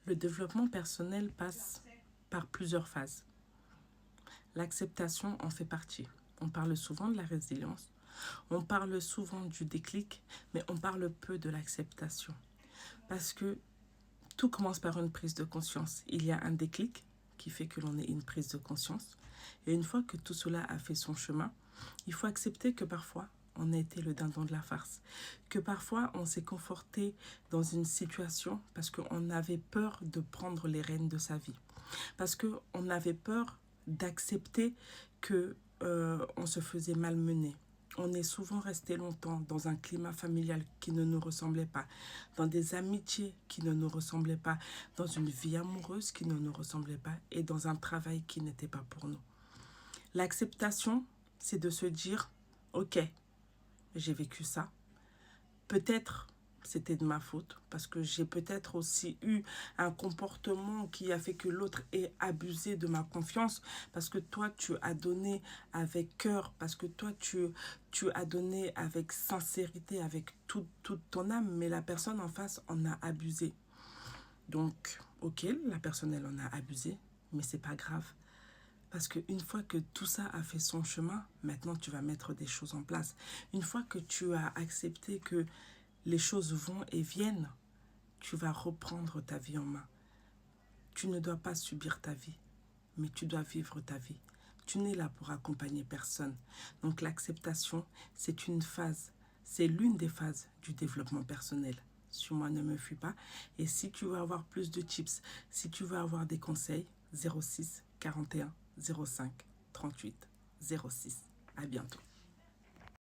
Le développement personnel passe par plusieurs phases. L'acceptation en fait partie. On parle souvent de la résilience, on parle souvent du déclic, mais on parle peu de l'acceptation. Parce que tout commence par une prise de conscience. Il y a un déclic qui fait que l'on ait une prise de conscience. Et une fois que tout cela a fait son chemin, il faut accepter que parfois, on a été le dindon de la farce. Que parfois, on s'est conforté dans une situation parce qu'on avait peur de prendre les rênes de sa vie. Parce qu'on avait peur d'accepter que on se faisait malmener. On est souvent resté longtemps dans un climat familial qui ne nous ressemblait pas, dans des amitiés qui ne nous ressemblaient pas, dans une vie amoureuse qui ne nous ressemblait pas et dans un travail qui n'était pas pour nous. L'acceptation, c'est de se dire, ok, j'ai vécu ça. Peut-être c'était de ma faute parce que j'ai peut-être aussi eu un comportement qui a fait que l'autre ait abusé de ma confiance parce que toi tu as donné avec cœur, parce que toi tu as donné avec sincérité, avec toute ton âme, mais la personne en face en a abusé. Donc, ok, la personne elle en a abusé, mais c'est pas grave. Parce qu'une fois que tout ça a fait son chemin, maintenant tu vas mettre des choses en place. Une fois que tu as accepté que les choses vont et viennent, tu vas reprendre ta vie en main. Tu ne dois pas subir ta vie, mais tu dois vivre ta vie. Tu n'es là pour accompagner personne. Donc l'acceptation, c'est une phase, c'est l'une des phases du développement personnel. Suis-moi, ne me fuis pas. Et si tu veux avoir plus de tips, si tu veux avoir des conseils, 06 41 05 38 06. À bientôt.